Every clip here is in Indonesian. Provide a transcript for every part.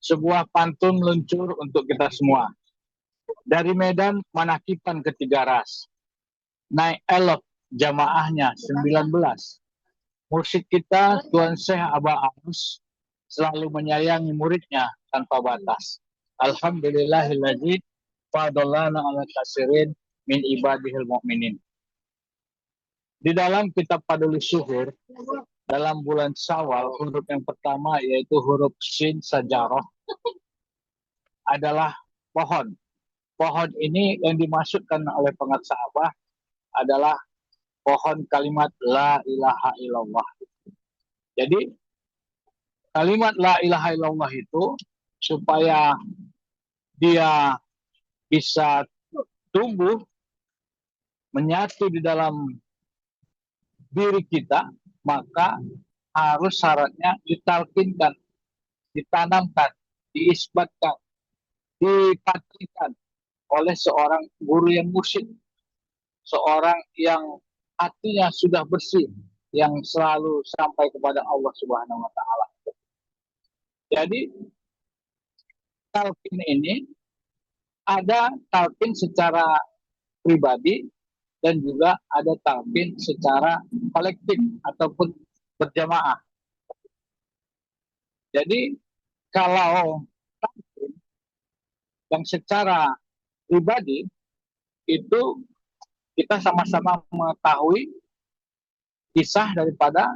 sebuah pantun meluncur untuk kita semua. Dari Medan, Manakipan ketiga ras. Naik elok jamaahnya 19. Mursyid kita, Tuan Syekh Abah Anus, selalu menyayangi muridnya tanpa batas. Alhamdulillahilladzi fadallana ala kasirin min ibadihil mu'minin. Di dalam kitab Paduli Syuhur, dalam bulan Syawal, huruf yang pertama yaitu huruf Shin Sajarah adalah pohon. Pohon ini yang dimaksudkan oleh pengarang Abah adalah pohon kalimat La ilaha illallah. Jadi kalimat La ilaha illallah itu supaya dia bisa tumbuh menyatu di dalam diri kita, maka harus syaratnya ditalkinkan, ditanamkan, diisbatkan, dipastikan oleh seorang guru yang mursyid, seorang yang hatinya sudah bersih, yang selalu sampai kepada Allah Subhanahu wa taala. Jadi talqin ini ada talqin secara pribadi dan juga ada talqin secara kolektif ataupun berjamaah. Jadi kalau talqin yang secara pribadi itu kita sama-sama mengetahui kisah daripada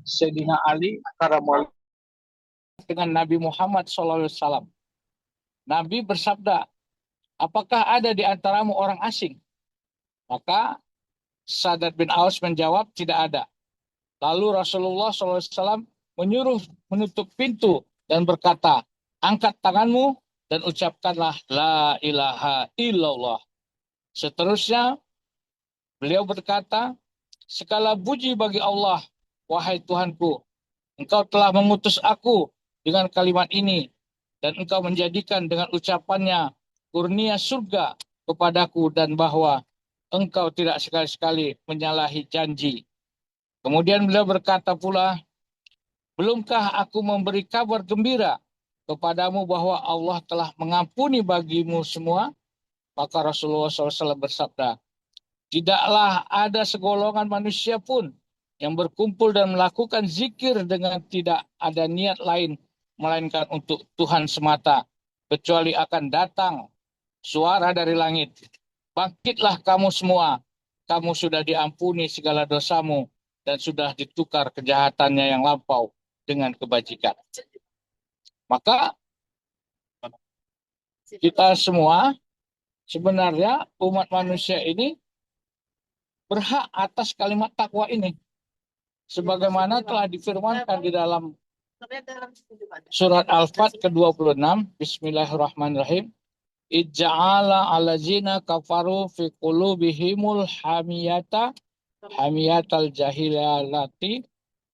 Sayyidina Ali Karamullah dengan Nabi Muhammad SAW. Nabi bersabda, apakah ada di antaramu orang asing? Maka Sadat bin Aus menjawab, tidak ada. Lalu Rasulullah SAW menyuruh menutup pintu dan berkata, angkat tanganmu dan ucapkanlah La ilaha illallah. Seterusnya, beliau berkata, segala puji bagi Allah, wahai Tuhanku, Engkau telah mengutus aku dengan kalimat ini, dan Engkau menjadikan dengan ucapannya kurnia surga kepadaku dan bahwa Engkau tidak sekali-sekali menyalahi janji. Kemudian beliau berkata pula, belumkah aku memberi kabar gembira kepadamu bahwa Allah telah mengampuni bagimu semua? Maka Rasulullah SAW bersabda, tidaklah ada segolongan manusia pun yang berkumpul dan melakukan zikir dengan tidak ada niat lain, melainkan untuk Tuhan semata, kecuali akan datang suara dari langit. Bangkitlah kamu semua, kamu sudah diampuni segala dosamu dan sudah ditukar kejahatannya yang lampau dengan kebajikan. Maka kita semua sebenarnya umat manusia ini berhak atas kalimat takwa ini. Sebagaimana telah difirmankan di dalam surat Al-Fat ke-26, Bismillahirrahmanirrahim. Ij'ala alazina kafaru fi qulubihimul hamiyatal jahiliyati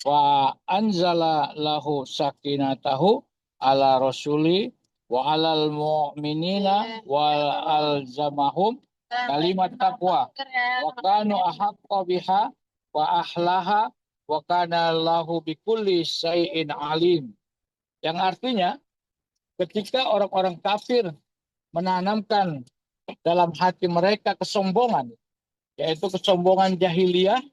wa anzala lahu sakinatahu ala rasuli wa alal mu'minina wa alzamahum kalimat taqwa wa kanu ahaqqa biha wa ahlaha wa kana lahu bikulli syai'in alim. Yang artinya ketika orang-orang kafir menanamkan dalam hati mereka kesombongan, yaitu kesombongan jahiliyah,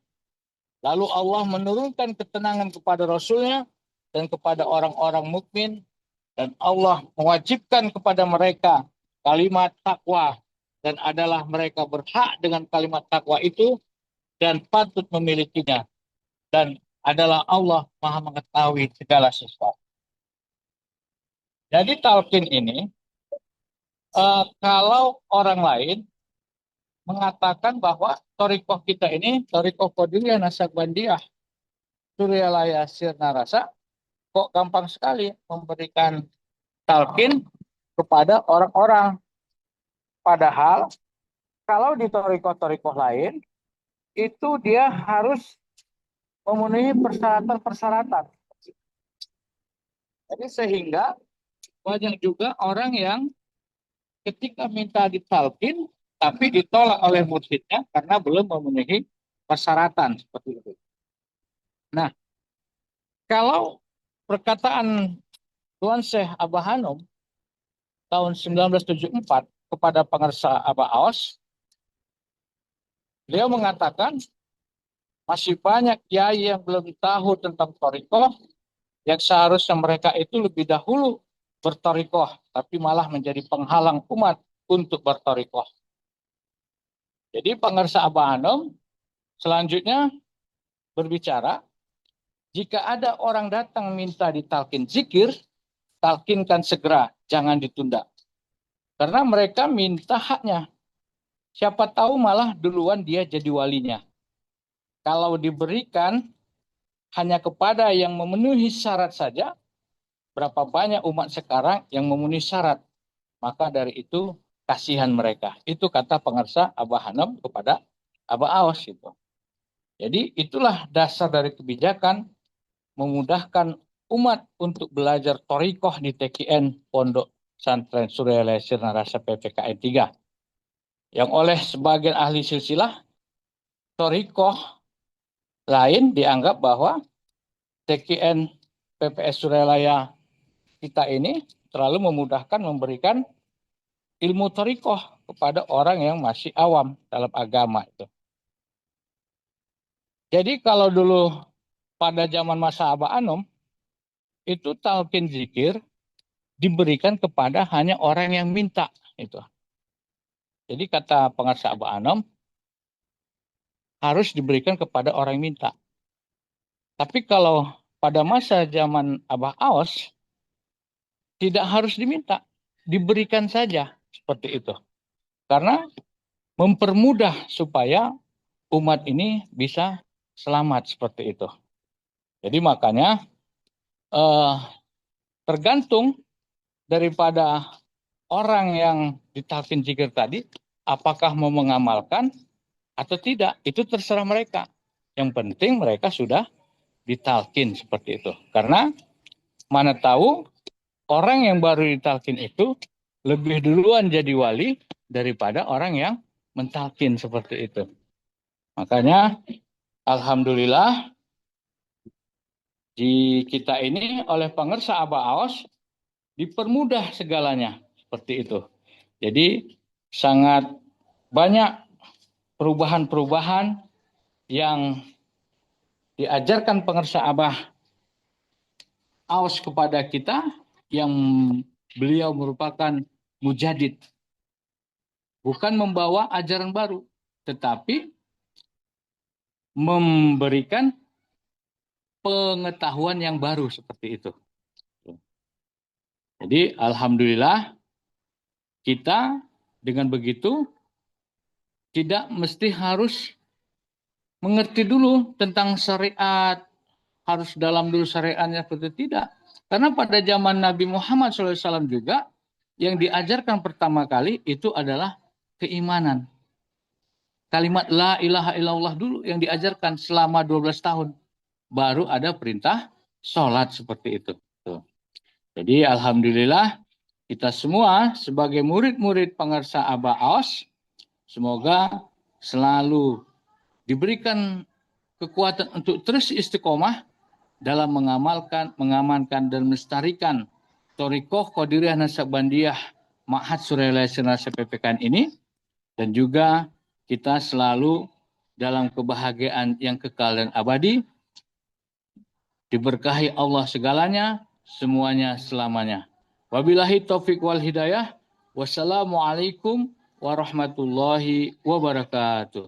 lalu Allah menurunkan ketenangan kepada Rasulnya dan kepada orang-orang mukmin, dan Allah mewajibkan kepada mereka kalimat takwa, dan adalah mereka berhak dengan kalimat takwa itu dan patut memilikinya, dan adalah Allah Maha mengetahui segala sesuatu. Jadi talqin ini kalau orang lain mengatakan bahwa torikoh kita ini torikoh Qadiriyah Naksabandiyah Suryalaya Sirna Rasa kok gampang sekali memberikan talqin kepada orang-orang, padahal kalau di torikoh-torikoh lain itu dia harus memenuhi persyaratan-persyaratan. Jadi sehingga banyak juga orang yang ketika minta ditalqin tapi ditolak oleh mursyidnya karena belum memenuhi persyaratan seperti itu. Nah, kalau perkataan Tuan Syekh Abah Hanum tahun 1974 kepada pengarsa Abah Aos, beliau mengatakan masih banyak kiai yang belum tahu tentang thariqah, yang seharusnya mereka itu lebih dahulu berthariqah, tapi malah menjadi penghalang umat untuk berthariqah. Jadi pengarsa Abah Hanum selanjutnya berbicara, jika ada orang datang minta ditalkin zikir, talkinkan segera, jangan ditunda. Karena mereka minta haknya. Siapa tahu malah duluan dia jadi walinya. Kalau diberikan hanya kepada yang memenuhi syarat saja, berapa banyak umat sekarang yang memenuhi syarat. Maka dari itu kasihan mereka. Itu kata pengarsa Abah Hanum kepada Abah Aos itu. Jadi itulah dasar dari kebijakan memudahkan umat untuk belajar thariqah di TKN Pondok Pesantren Surya Lesir Narasa PPKN 3. Yang oleh sebagian ahli silsilah, thariqah lain dianggap bahwa TKN PPS Suryalaya kita ini terlalu memudahkan memberikan ilmu thariqah kepada orang yang masih awam dalam agama itu. Jadi kalau dulu pada zaman masa Abah Hanum, itu talqin zikir diberikan kepada hanya orang yang minta itu. Jadi kata pengarsa Abah Hanum harus diberikan kepada orang yang minta. Tapi kalau pada masa zaman Abah Aos tidak harus diminta, diberikan saja seperti itu. Karena mempermudah supaya umat ini bisa selamat seperti itu. Jadi makanya tergantung daripada orang yang ditalkin zikir tadi, apakah mau mengamalkan atau tidak, itu terserah mereka. Yang penting mereka sudah ditalkin seperti itu. Karena mana tahu orang yang baru ditalkin itu lebih duluan jadi wali daripada orang yang mentalkin seperti itu. Makanya alhamdulillah di kita ini oleh pengarsa Abah Aos dipermudah segalanya seperti itu. Jadi sangat banyak perubahan-perubahan yang diajarkan pengarsa Abah Aos kepada kita yang beliau merupakan mujadid. Bukan membawa ajaran baru, tetapi memberikan pengetahuan yang baru seperti itu. Jadi alhamdulillah kita dengan begitu tidak mesti harus mengerti dulu tentang syariat, harus dalam dulu syariatnya seperti tidak. Karena pada zaman Nabi Muhammad SAW juga yang diajarkan pertama kali itu adalah keimanan. Kalimat la ilaha illallah dulu yang diajarkan selama 12 tahun. Baru ada perintah sholat seperti itu. Jadi alhamdulillah kita semua sebagai murid-murid pengarsa Abah Aos, semoga selalu diberikan kekuatan untuk terus istiqomah dalam mengamankan dan melestarikan thariqah Qadiriyah Naqsabandiyah Ma'had Surya Lesir Narasa PPKN ini, dan juga kita selalu dalam kebahagiaan yang kekal dan abadi, diberkahi Allah segalanya, semuanya selamanya. Wabillahi taufiq wal hidayah. Wassalamualaikum warahmatullahi wabarakatuh.